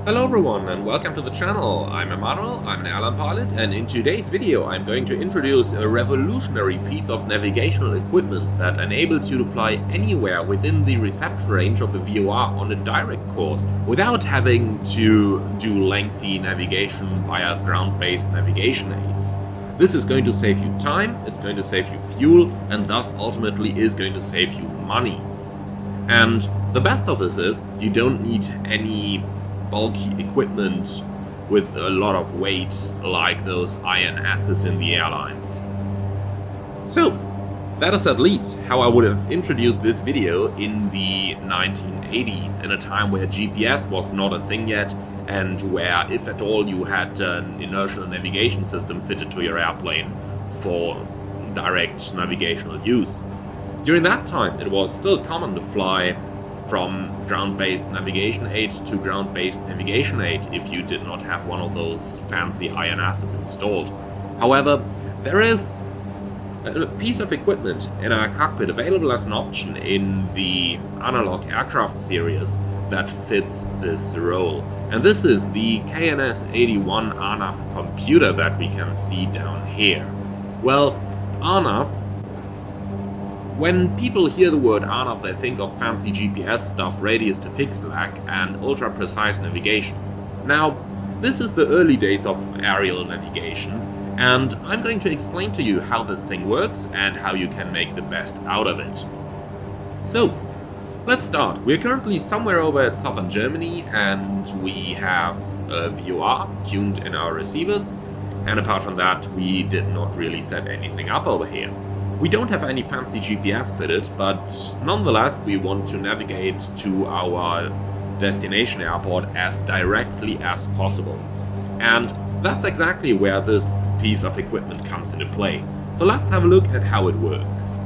Hello everyone and welcome to the channel. I'm Emmanuel, I'm an airline pilot, and in today's video I'm going to introduce a revolutionary piece of navigational equipment that enables you to fly anywhere within the reception range of the VOR on a direct course without having to do lengthy navigation via ground-based navigation aids. This is going to save you time, it's going to save you fuel, and thus ultimately is going to save you money. And the best of this is you don't need any bulky equipment with a lot of weight like those INSs in the airlines. So that is at least how I would have introduced this video in the 1980s, in a time where GPS was not a thing yet and where, if at all, you had an inertial navigation system fitted to your airplane for direct navigational use. During that time it was still common to fly from ground-based navigation aid to ground-based navigation aid if you did not have one of those fancy INSs installed. However, there is a piece of equipment in our cockpit available as an option in the analog aircraft series that fits this role. And this is the KNS81 RNAV computer that we can see down here. Well, RNAV, when people hear the word RNAV, they think of fancy GPS stuff, radius to fixed lag, and ultra-precise navigation. Now, this is the early days of aerial navigation, and I'm going to explain to you how this thing works and how you can make the best out of it. So, let's start. We're currently somewhere over at southern Germany, and we have a VOR tuned in our receivers, and apart from that, we did not really set anything up over here. We don't have any fancy GPS fitted, but nonetheless we want to navigate to our destination airport as directly as possible. And that's exactly where this piece of equipment comes into play. So let's have a look at how it works.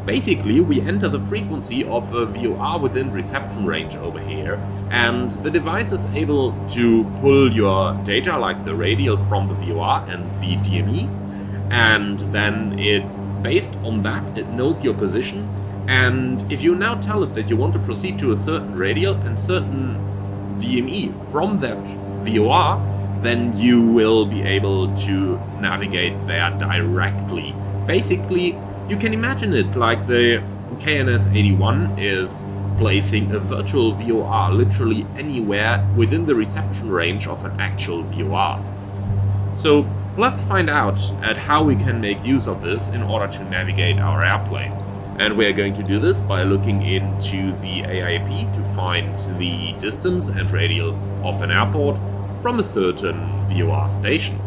Basically, we enter the frequency of a VOR within reception range over here, and the device is able to pull your data like the radial from the VOR and the DME, and then based on that, it knows your position, and if you now tell it that you want to proceed to a certain radial and certain DME from that VOR, then you will be able to navigate there directly. Basically, you can imagine it like the KNS81 is placing a virtual VOR literally anywhere within the reception range of an actual VOR. So let's find out at how we can make use of this in order to navigate our airplane. And we're going to do this by looking into the AIP to find the distance and radial of an airport from a certain VOR station.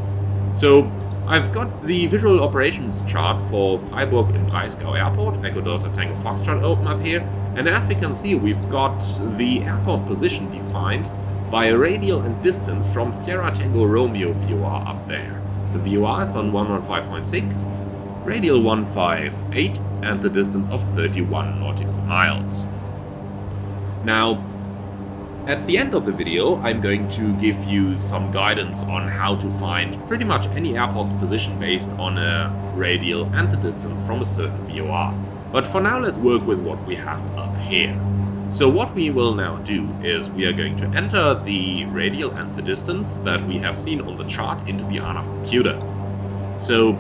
So I've got the visual operations chart for Freiburg im Breisgau Airport, Echo Delta Tango Foxtrot, open up here, and as we can see, we've got the airport position defined by a radial and distance from Sierra Tango Romeo VOR up there. The VOR is on 115.6, radial 158, and the distance of 31 nautical miles. Now, at the end of the video, I'm going to give you some guidance on how to find pretty much any airport's position based on a radial and the distance from a certain VOR. But for now, let's work with what we have up here. So what we will now do is we are going to enter the radial and the distance that we have seen on the chart into the RNAV computer. So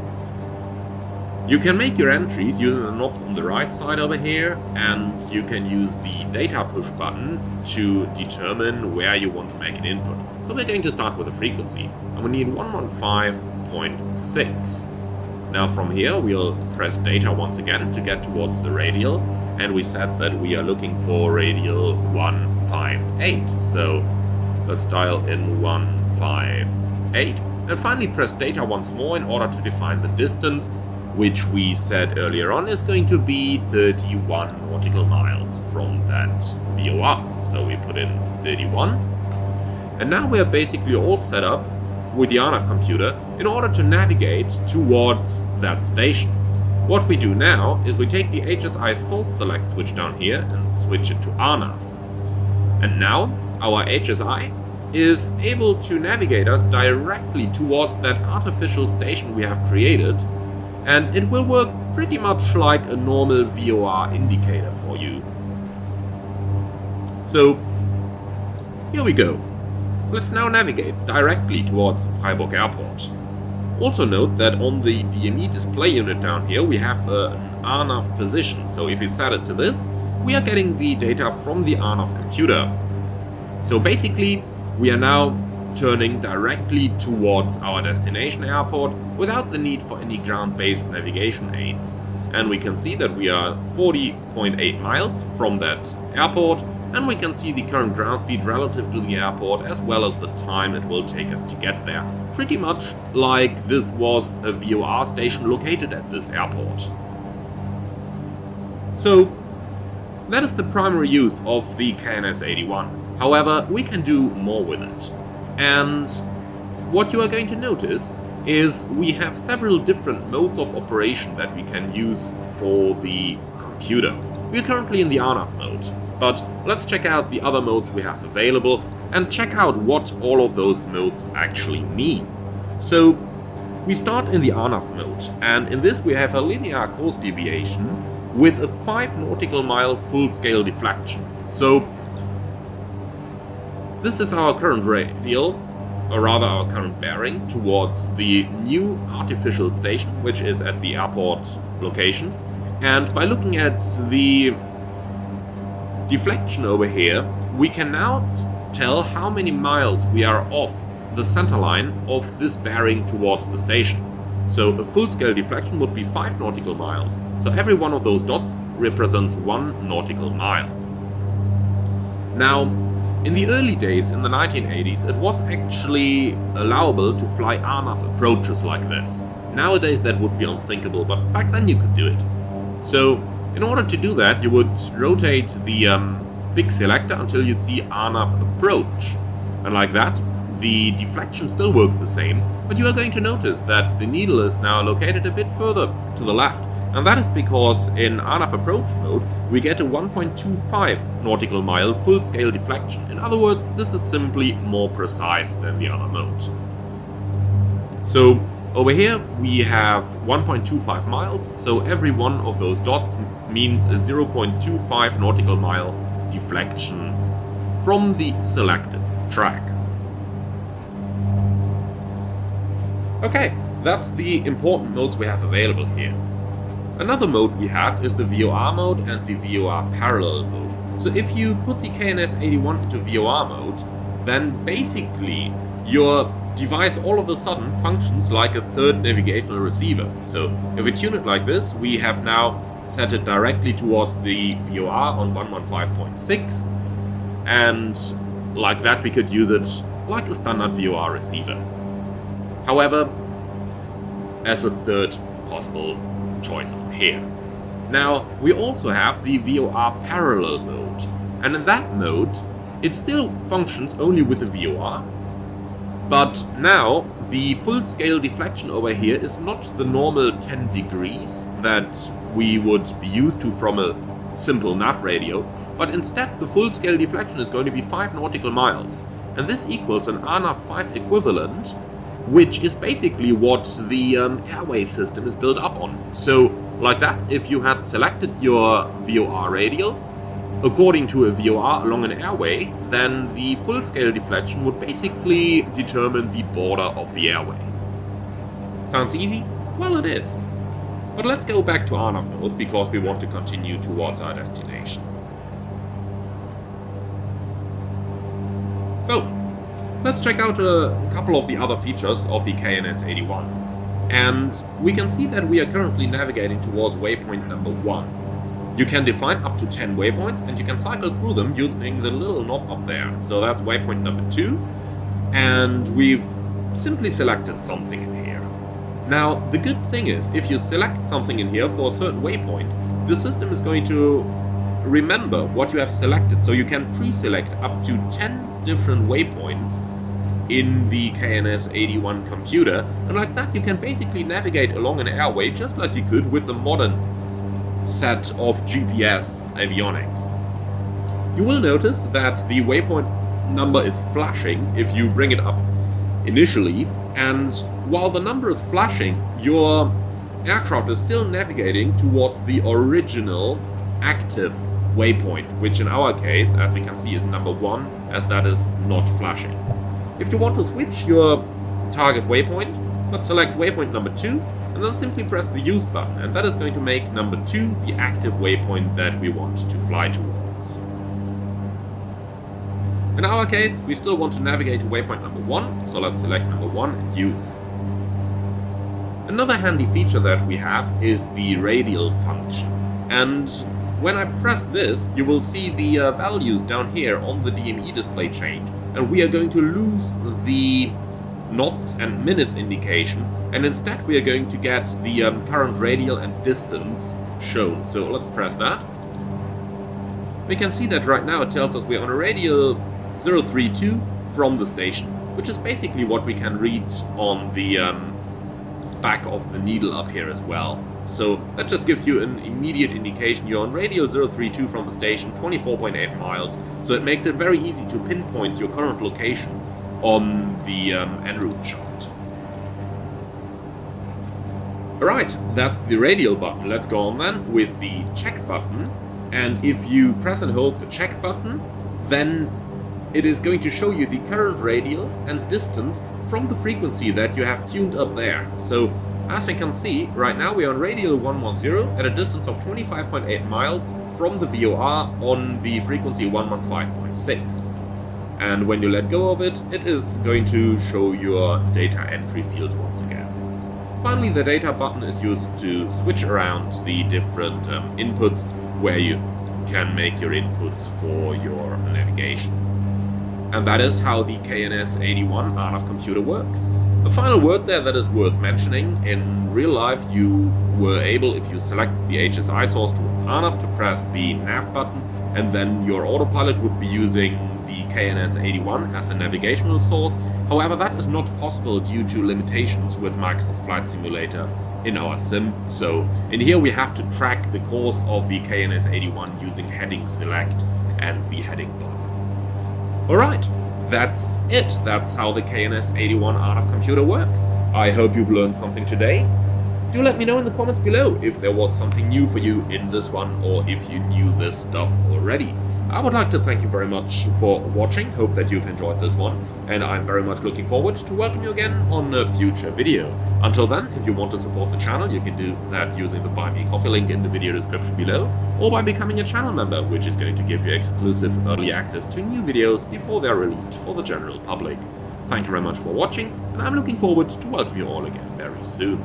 you can make your entries using the knobs on the right side over here, and you can use the data push button to determine where you want to make an input. So we're going to start with a frequency, and we need 115.6. Now from here we'll press data once again to get towards the radial, and we said that we are looking for radial 158. So let's dial in 158, and finally press data once more in order to define the distance, which we said earlier on is going to be 31 nautical miles from that VOR. So we put in 31, and now we are basically all set up with the RNAV computer in order to navigate towards that station. What we do now is we take the HSI source select switch down here and switch it to RNAV. And now our HSI is able to navigate us directly towards that artificial station we have created, and it will work pretty much like a normal VOR indicator for you. So here we go. Let's now navigate directly towards Freiburg Airport. Also note that on the DME display unit down here we have an RNAV position, so if you set it to this, we are getting the data from the RNAV computer. So basically, we are now turning directly towards our destination airport without the need for any ground-based navigation aids. And we can see that we are 40.8 miles from that airport, and we can see the current ground speed relative to the airport as well as the time it will take us to get there. Pretty much like this was a VOR station located at this airport. So that is the primary use of the KNS81. However, we can do more with it. And what you are going to notice is we have several different modes of operation that we can use for the computer. We are currently in the RNAV mode, but let's check out the other modes we have available and check out what all of those modes actually mean. So we start in the RNAV mode, and in this we have a linear course deviation with a 5 nautical mile full-scale deflection. So this is our current radial, or rather our current bearing, towards the new artificial station, which is at the airport location. And by looking at the deflection over here, we can now tell how many miles we are off the center line of this bearing towards the station. So a full-scale deflection would be 5 nautical miles. So every one of those dots represents 1 nautical mile. Now, in the early days, in the 1980s, it was actually allowable to fly RNAV approaches like this. Nowadays that would be unthinkable, but back then you could do it. So, in order to do that, you would rotate the big selector until you see RNAV approach. And like that, the deflection still works the same, but you are going to notice that the needle is now located a bit further to the left. And that is because in RNAV approach mode, we get a 1.25 nautical mile full-scale deflection. In other words, this is simply more precise than the other mode. So over here we have 1.25 miles, so every one of those dots means a 0.25 nautical mile deflection from the selected track. Okay, that's the important modes we have available here. Another mode we have is the VOR mode and the VOR parallel mode. So if you put the KNS81 into VOR mode, then basically your device all of a sudden functions like a third navigational receiver. So if we tune it like this, we have now set it directly towards the VOR on 115.6, and like that we could use it like a standard VOR receiver. However, as a third possible choice on here. Now, we also have the VOR parallel mode, and in that mode, it still functions only with the VOR, but now the full-scale deflection over here is not the normal 10 degrees that we would be used to from a simple nav radio, but instead the full-scale deflection is going to be 5 nautical miles, and this equals an RNAV 5 equivalent, which is basically what the airway system is built up on. So, like that, if you had selected your VOR radial according to a VOR along an airway, then the full-scale deflection would basically determine the border of the airway. Sounds easy? Well, it is. But let's go back to RNAV mode because we want to continue towards our destination. So, let's check out a couple of the other features of the KNS81. And we can see that we are currently navigating towards waypoint number 1. You can define up to 10 waypoints and you can cycle through them using the little knob up there. So that's waypoint number 2. And we've simply selected something in here. Now, the good thing is, if you select something in here for a certain waypoint, the system is going to remember what you have selected. So you can pre-select up to 10 different waypoints in the KNS81 computer, and like that you can basically navigate along an airway just like you could with the modern set of GPS avionics. You will notice that the waypoint number is flashing if you bring it up initially, and while the number is flashing, your aircraft is still navigating towards the original active waypoint, which in our case, as we can see, is number 1, as that is not flashing. If you want to switch your target waypoint, let's select waypoint number 2, and then simply press the use button, and that is going to make number 2 the active waypoint that we want to fly towards. In our case, we still want to navigate to waypoint number 1, so let's select number 1 and use. Another handy feature that we have is the radial function, and when I press this, you will see the values down here on the DME display change, and we are going to lose the knots and minutes indication, and instead we are going to get the current radial and distance shown. So let's press that. We can see that right now it tells us we're on a radial 032 from the station, which is basically what we can read on the back of the needle up here as well. So that just gives you an immediate indication you're on radial 032 from the station, 24.8 miles, so it makes it very easy to pinpoint your current location on the en route chart. Alright, that's the radial button. Let's go on then with the check button, and if you press and hold the check button, then it is going to show you the current radial and distance from the frequency that you have tuned up there. So as you can see, right now we are on radial 110 at a distance of 25.8 miles from the VOR on the frequency 115.6. And when you let go of it, it is going to show your data entry fields once again. Finally, the data button is used to switch around the different inputs where you can make your inputs for your navigation. And that is how the KNS81 RNAV computer works. The final word there that is worth mentioning, in real life you were able, if you select the HSI source towards RNAV, to press the nav button, and then your autopilot would be using the KNS81 as a navigational source. However, that is not possible due to limitations with Microsoft Flight Simulator in our sim. So in here we have to track the course of the KNS81 using heading select and the heading button. Alright, that's it. That's how the KNS81 RNAV computer works. I hope you've learned something today. Do let me know in the comments below if there was something new for you in this one, or if you knew this stuff already. I would like to thank you very much for watching. Hope that you've enjoyed this one, and I'm very much looking forward to welcome you again on a future video. Until then, if you want to support the channel, you can do that using the Buy Me a Coffee link in the video description below, or by becoming a channel member, which is going to give you exclusive early access to new videos before they're released for the general public. Thank you very much for watching, and I'm looking forward to welcome you all again very soon.